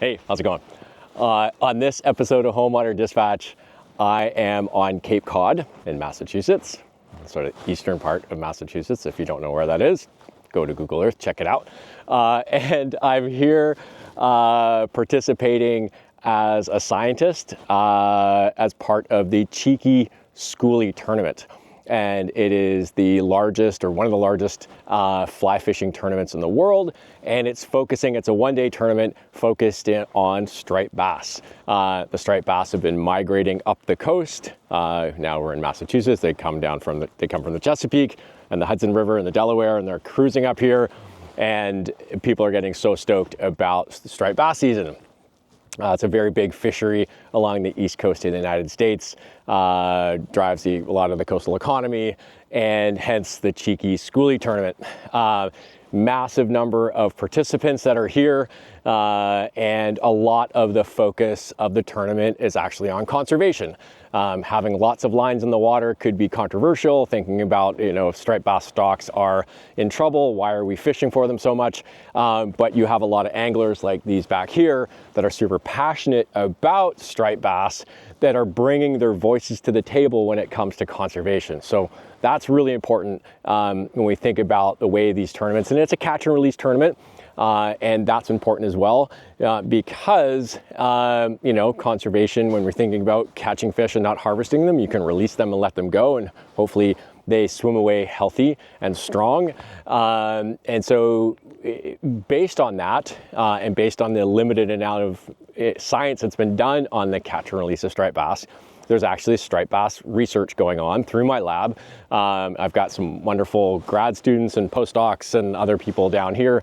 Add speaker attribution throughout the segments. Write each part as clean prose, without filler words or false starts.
Speaker 1: Hey, how's it going? On this episode of Home Water Dispatch, I am on Cape Cod in Massachusetts, sort of eastern part of Massachusetts. If you don't know where that is, go to Google Earth, check it out. And I'm here participating as a scientist as part of the Cheeky Schoolie Tournament. And it is the largest, or one of the largest fly fishing tournaments in the world. And it's a one-day tournament focused on striped bass. The striped bass have been migrating up the coast. Now we're in Massachusetts. They come from the Chesapeake and the Hudson River and the Delaware, and they're cruising up here. And people are getting so stoked about the striped bass season. It's a very big fishery along the east coast of the United States, drives a lot of the coastal economy, and hence the Cheeky Schoolie Tournament. Massive number of participants that are here, and a lot of the focus of the tournament is actually on conservation. Having lots of lines in the water could be controversial, thinking about, if striped bass stocks are in trouble, why are we fishing for them so much? But you have a lot of anglers like these back here that are super passionate about striped bass that are bringing their voices to the table when it comes to conservation. So that's really important when we think about the way these tournaments, and it's a catch and release tournament. And that's important as well, because, conservation, when we're thinking about catching fish and not harvesting them, you can release them and let them go, and hopefully they swim away healthy and strong. And so based on that, and based on the limited amount of science that's been done on the catch and release of striped bass, there's actually striped bass research going on through my lab. I've got some wonderful grad students and postdocs and other people down here.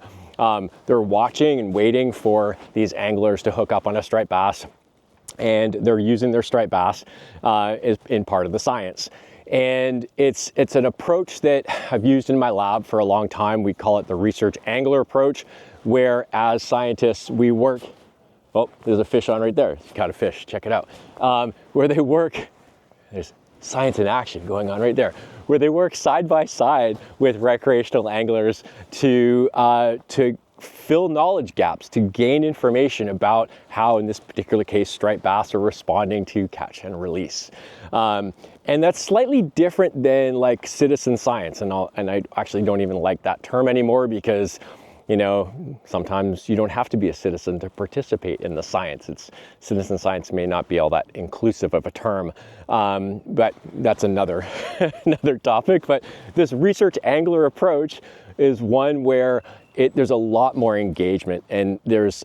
Speaker 1: They're watching and waiting for these anglers to hook up on a striped bass, and they're using their striped bass in part of the science. And it's an approach that I've used in my lab for a long time. We call it the research angler approach, where as scientists we work. Oh, there's a fish on right there. It's got a fish. Check it out. Where they work, there's science in action going on right there, where they work side by side with recreational anglers to fill knowledge gaps, to gain information about how, in this particular case, striped bass are responding to catch and release. And that's slightly different than like citizen science, and I actually don't even like that term anymore, because sometimes you don't have to be a citizen to participate in the science. Citizen science may not be all that inclusive of a term, but that's another topic. But this research angler approach is one where there's a lot more engagement, and there's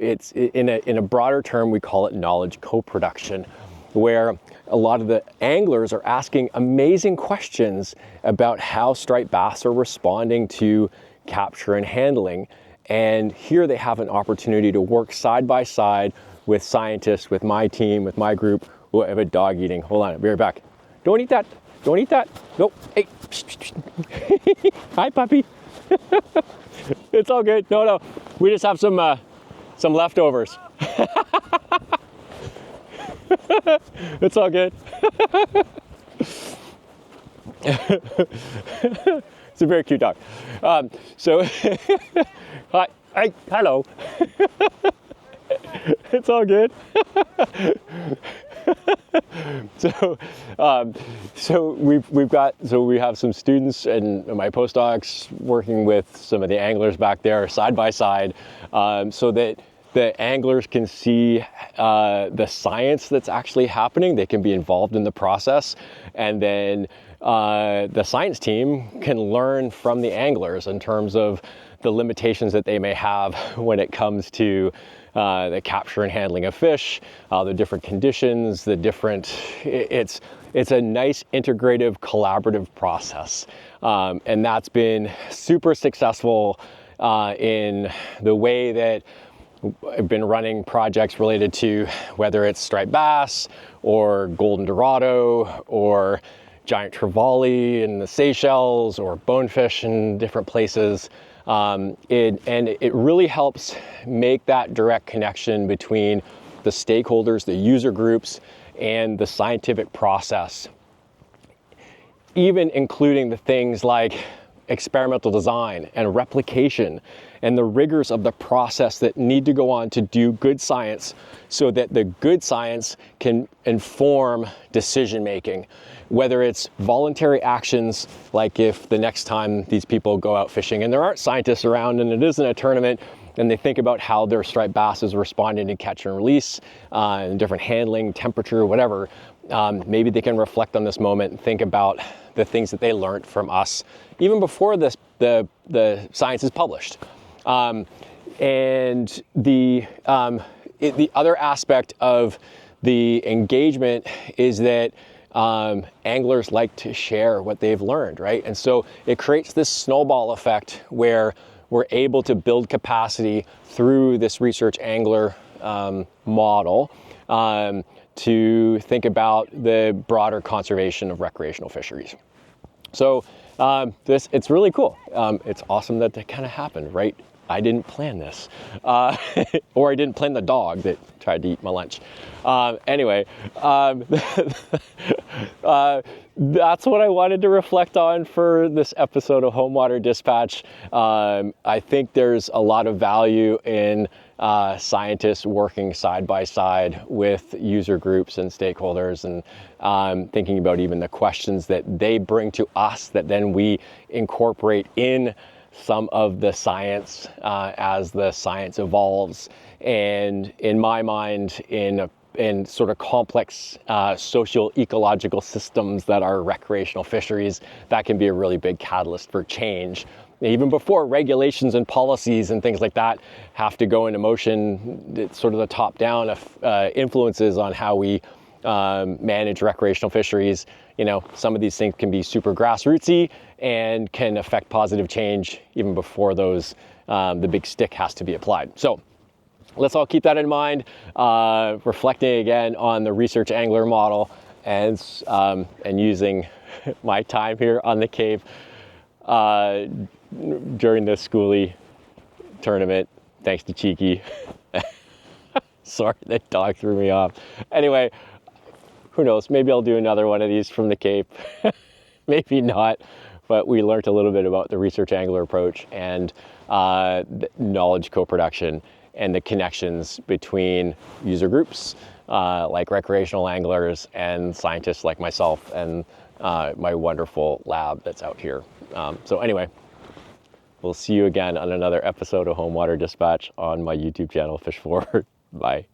Speaker 1: it's in a broader term we call it knowledge co-production, where a lot of the anglers are asking amazing questions about how striped bass are responding to capture and handling. And here they have an opportunity to work side by side with scientists, with my team, with my group. Oh, I have a dog eating. Hold on, I'll be right back. Don't eat that. Don't eat that. No. Hey. Hi, puppy. It's all good. No. We just have some leftovers. It's all good. It's a very cute dog. Hello. It's all good. We have some students and my postdocs working with some of the anglers back there side by side, so that the anglers can see the science that's actually happening. They can be involved in the process, and then the science team can learn from the anglers in terms of the limitations that they may have when it comes to the capture and handling of fish, the different conditions, it's a nice integrative collaborative process. And that's been super successful in the way that I've been running projects related to whether it's striped bass or golden dorado or giant trevally in the Seychelles or bonefish in different places. It really helps make that direct connection between the stakeholders, the user groups, and the scientific process, even including the things like experimental design and replication and the rigors of the process that need to go on to do good science, so that the good science can inform decision making, whether it's voluntary actions, like if the next time these people go out fishing and there aren't scientists around and it isn't a tournament, and they think about how their striped bass is responding to catch and release, and different handling, temperature, whatever. Maybe they can reflect on this moment and think about the things that they learned from us even before the science is published. And the other aspect of the engagement is that anglers like to share what they've learned, right? And so it creates this snowball effect where we're able to build capacity through this research angler model to think about the broader conservation of recreational fisheries. So it's really cool. It's awesome that that kind of happened, right? I didn't plan this, or I didn't plan the dog that tried to eat my lunch. Anyway, that's what I wanted to reflect on for this episode of Home Water Dispatch. I think there's a lot of value in scientists working side by side with user groups and stakeholders, and thinking about even the questions that they bring to us that then we incorporate in some of the science as the science evolves. And in my mind, in sort of complex social ecological systems that are recreational fisheries, that can be a really big catalyst for change. Even before regulations and policies and things like that have to go into motion, it's sort of the top-down influences on how we manage recreational fisheries. You know, some of these things can be super grassrootsy and can affect positive change even before those the big stick has to be applied. So let's all keep that in mind, reflecting again on the research angler model, and using my time here on the Cape during the Schoolie Tournament, thanks to Cheeky. Sorry, that dog threw me off. Anyway, who knows, maybe I'll do another one of these from the Cape. Maybe not, but we learned a little bit about the research angler approach and the knowledge co-production and the connections between user groups like recreational anglers and scientists like myself and my wonderful lab that's out here. So anyway, we'll see you again on another episode of Home Water Dispatch on my YouTube channel, Fish Forward. Bye.